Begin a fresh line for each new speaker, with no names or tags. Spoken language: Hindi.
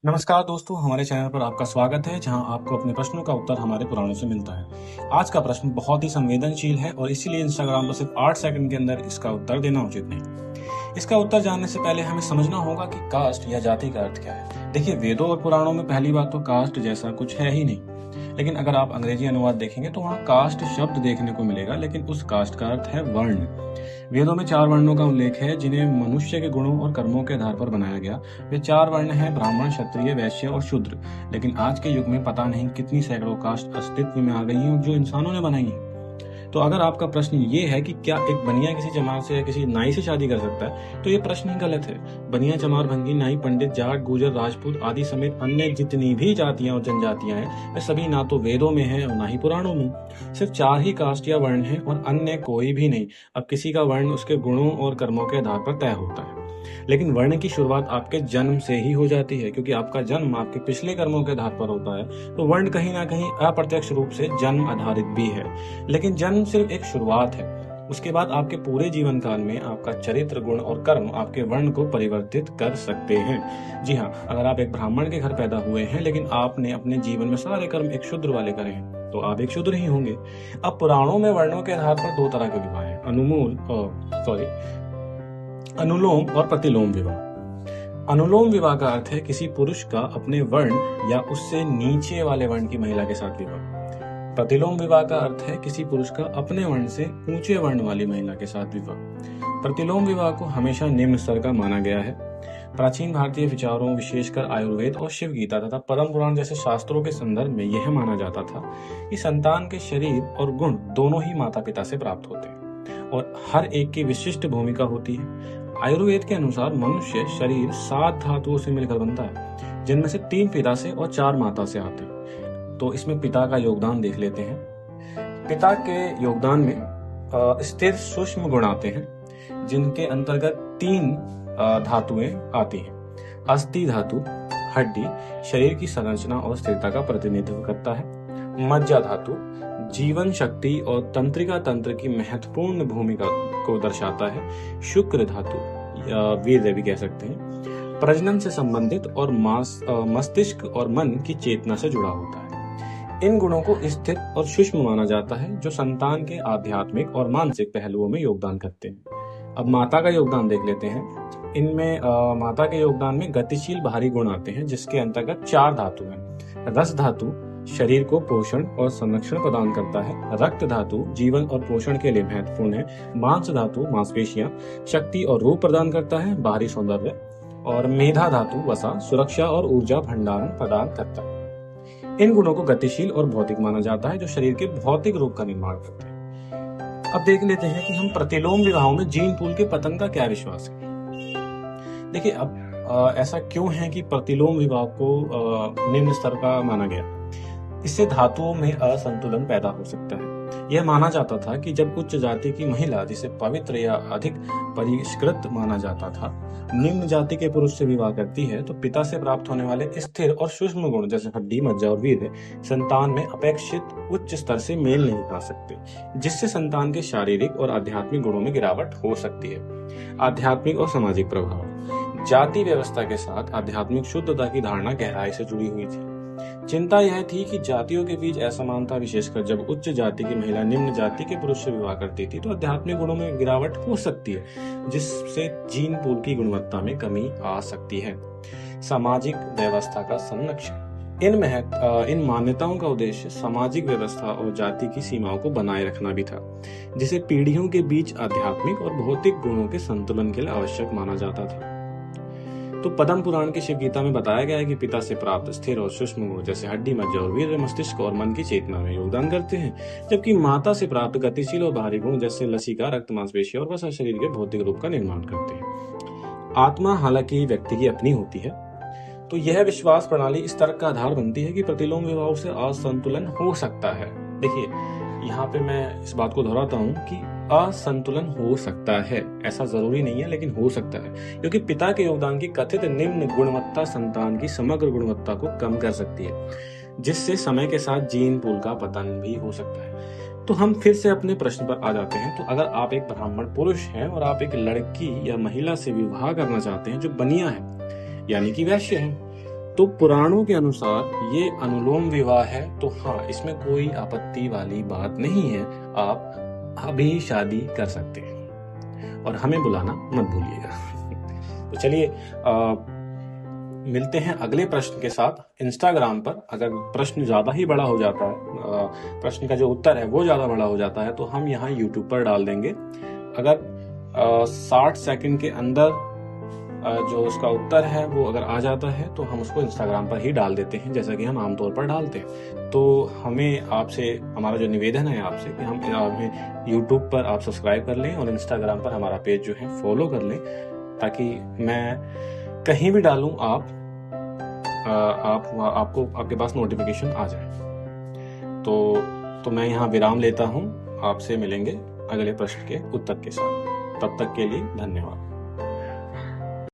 नमस्कार दोस्तों, हमारे चैनल पर आपका स्वागत है जहां आपको अपने प्रश्नों का उत्तर हमारे पुराणों से मिलता है। आज का प्रश्न बहुत ही संवेदनशील है और इसीलिए इंस्टाग्राम पर सिर्फ 8 सेकंड के अंदर इसका उत्तर देना उचित नहीं। इसका उत्तर जानने से पहले हमें समझना होगा कि कास्ट या जाति का अर्थ क्या है। देखिए, वेदों और पुराणों में पहली बात तो कास्ट जैसा कुछ है ही नहीं। लेकिन अगर आप अंग्रेजी अनुवाद देखेंगे तो वहाँ कास्ट शब्द देखने को मिलेगा, लेकिन उस कास्ट का अर्थ है वर्ण। वेदों में 4 वर्णों का उल्लेख है जिन्हें मनुष्य के गुणों और कर्मों के आधार पर बनाया गया। वे 4 वर्ण हैं: ब्राह्मण, क्षत्रिय, वैश्य और शूद्र। लेकिन आज के युग में पता नहीं कितनी सैकड़ों कास्ट अस्तित्व में आ गई हैं जो इंसानों ने बनाई हैं। तो अगर आपका प्रश्न ये है कि क्या एक बनिया किसी चमार से या किसी नाई से शादी कर सकता है, तो ये प्रश्न ही गलत है। बनिया, चमार, भंगी, नाई, पंडित, जाट, गुर्जर, राजपूत आदि समेत अन्य जितनी भी जातियां और जनजातियां हैं, वे सभी ना तो वेदों में हैं और ना ही पुराणों में। सिर्फ 4 ही कास्ट या वर्ण हैं और अन्य कोई भी नहीं। अब किसी का वर्ण उसके गुणों और कर्मों के आधार पर तय होता है, लेकिन वर्ण की शुरुआत आपके जन्म से ही हो जाती है, क्योंकि आपका जन्म आपके पिछले कर्मों के आधार पर होता है। तो वर्ण कहीं ना कहीं अप्रत्यक्ष रूप से जन्म आधारित भी है, लेकिन जन्म सिर्फ एक शुरुआत है। उसके बाद आपके पूरे जीवन काल में आपका चरित्र, गुण और कर्म आपके वर्ण को परिवर्तित कर सकते हैं। जी हाँ, अगर आप एक ब्राह्मण के घर पैदा हुए हैं लेकिन आपने अपने जीवन में सारे कर्म एक शूद्र वाले करे हैं, तो आप एक शूद्र ही होंगे। अब पुराणों में वर्णों के आधार पर 2 तरह के विवाह हैं: अनुलोम और प्रतिलोम विवाह। अनुलोम विवाह का अर्थ है किसी पुरुष का अपने वर्ण या उससे नीचे वाले वर्ण की महिला के साथ विवाह। प्रतिलोम विवाह का अर्थ है किसी पुरुष का अपने वर्ण से ऊंचे वर्ण वाली महिला के साथ विवाह। प्रतिलोम विवाह को हमेशा निम्न स्तर का माना गया है। प्राचीन भारतीय विचारों, विशेषकर आयुर्वेद और शिव गीता तथा पद्म पुराण जैसे शास्त्रों के संदर्भ में यह माना जाता था कि संतान के शरीर और गुण दोनों ही माता पिता से प्राप्त होते हैं और हर एक की विशिष्ट भूमिका होती है। आयुर्वेद के अनुसार मनुष्य शरीर 7 धातुओं से मिलकर बनता है, जिनमें से 3 पिता से और 4 माता से आते हैं। तो इसमें पिता का योगदान देख लेते हैं। पिता के योगदान में स्थिर सूक्ष्म गुण आते हैं, जिनके अंतर्गत 3 धातुएं आती हैं। अस्थि धातु हड्डी शरीर की संरचना और स्थिरता का प्रतिनिधित्व करता है। मज्जा धातु जीवन शक्ति और तंत्रिका तंत्र की महत्वपूर्ण भूमिका को दर्शाता है। शुक्र धातु वीर्य भी कह सकते हैं, प्रजनन से संबंधित और मस्तिष्क और मन की चेतना से जुड़ा होता है। इन गुणों को स्थिर और सूक्ष्म माना जाता है, जो संतान के आध्यात्मिक और मानसिक पहलुओं में योगदान करते हैं। अब माता का योगदान देख लेते हैं। इनमें माता के योगदान में गतिशील बाहरी गुण आते हैं, जिसके अंतर्गत 4 धातु हैं। रस धातु शरीर को पोषण और संरक्षण प्रदान करता है। रक्त धातु जीवन और पोषण के लिए महत्वपूर्ण है। मांस धातु मांसपेशियां शक्ति और रूप प्रदान करता है, बाहरी सौंदर्य। और मेधा धातु वसा सुरक्षा और ऊर्जा भंडारण प्रदान करता है। इन गुणों को गतिशील और भौतिक माना जाता है, जो शरीर के भौतिक रूप का निर्माण करते हैं। अब देख लेते हैं कि हम प्रतिलोम विवाहों में जीन पूल के पतन का क्या विश्वास है। देखिए, अब ऐसा क्यों है कि प्रतिलोम विवाह को निम्न स्तर का माना गया। इससे धातुओं में असंतुलन पैदा हो सकता है। यह माना जाता था कि जब उच्च जाति की महिला, जिसे पवित्र या अधिक परिष्कृत माना जाता था, निम्न जाति के पुरुष से विवाह करती है, तो पिता से प्राप्त होने वाले स्थिर और सूक्ष्म गुण जैसे हड्डी, मज्जा और वीर्य संतान में अपेक्षित उच्च स्तर से मेल नहीं खा सकते, जिससे संतान के शारीरिक और आध्यात्मिक गुणों में गिरावट हो सकती है। आध्यात्मिक और सामाजिक प्रभाव। जाति व्यवस्था के साथ आध्यात्मिक शुद्धता की धारणा गहराई से जुड़ी हुई थी। चिंता यह थी कि जातियों के बीच असमानता, विशेषकर जब उच्च जाति की महिला निम्न जाति के पुरुष से विवाह करती थी, तो आध्यात्मिक गुणों में गिरावट हो सकती है, जिससे जीन पूल की गुणवत्ता में कमी आ सकती है। सामाजिक व्यवस्था का संरक्षण। इन मान्यताओं का उद्देश्य सामाजिक व्यवस्था और जाति की सीमाओं को बनाए रखना भी था, जिसे पीढ़ियों के बीच आध्यात्मिक और भौतिक गुणों के संतुलन के लिए आवश्यक माना जाता था। तो पद्म पुराण की शिव गीता में बताया गया है कि पिता से प्राप्त स्थिर और सूक्ष्म गुण जैसे हड्डी, मज्जा और वीर्य मस्तिष्क और मन की चेतना में योगदान करते हैं, जबकि माता से प्राप्त गतिशील और बाहरी गुण जैसे लसिका, रक्त, मांसपेशी और वसा शरीर के भौतिक रूप का निर्माण करते हैं। आत्मा हालांकि व्यक्ति की अपनी होती है, तो यह विश्वास प्रणाली इस तर्क का आधार बनती है कि प्रतिलोम विवाह से असंतुलन हो सकता है। देखिए, यहाँ पे मैं इस बात को दोहराता हूँ कि असंतुलन हो सकता है, ऐसा जरूरी नहीं है, लेकिन हो सकता है, क्योंकि पिता के योगदान की कथित निम्न गुणवत्ता संतान की समग्र गुणवत्ता को कम कर सकती है, जिससे समय के साथ जीन पूल का पतन भी हो सकता है। तो हम फिर से अपने प्रश्न पर आ जाते हैं। तो अगर आप एक ब्राह्मण पुरुष हैं और आप एक लड़की या महिला से विवाह करना चाहते हैं जो बनिया है, यानी कि वैश्य है, तो पुराणों के अनुसार ये अनुलोम विवाह है, तो हाँ, इसमें कोई आपत्ति वाली बात नहीं है। आप अभी शादी कर सकते हैं और हमें बुलाना मत भूलिएगा। तो चलिए मिलते हैं अगले प्रश्न के साथ इंस्टाग्राम पर। अगर प्रश्न ज़्यादा ही बड़ा हो जाता है, प्रश्न का जो उत्तर है वो ज़्यादा बड़ा हो जाता है, तो हम यहाँ यूट्यूब पर डाल देंगे। अगर 60 सेकंड के अंदर जो उसका उत्तर है वो अगर आ जाता है तो हम उसको इंस्टाग्राम पर ही डाल देते हैं, जैसा कि हम आमतौर पर डालते हैं। तो हमें आपसे, हमारा जो निवेदन है आपसे कि हमें यूट्यूब पर आप सब्सक्राइब कर लें और इंस्टाग्राम पर हमारा पेज जो है फॉलो कर लें, ताकि मैं कहीं भी डालूं आपको आपके पास नोटिफिकेशन आ जाए। तो मैं यहाँ विराम लेता हूँ। आपसे मिलेंगे अगले प्रश्न के उत्तर के साथ। तब तक के लिए धन्यवाद।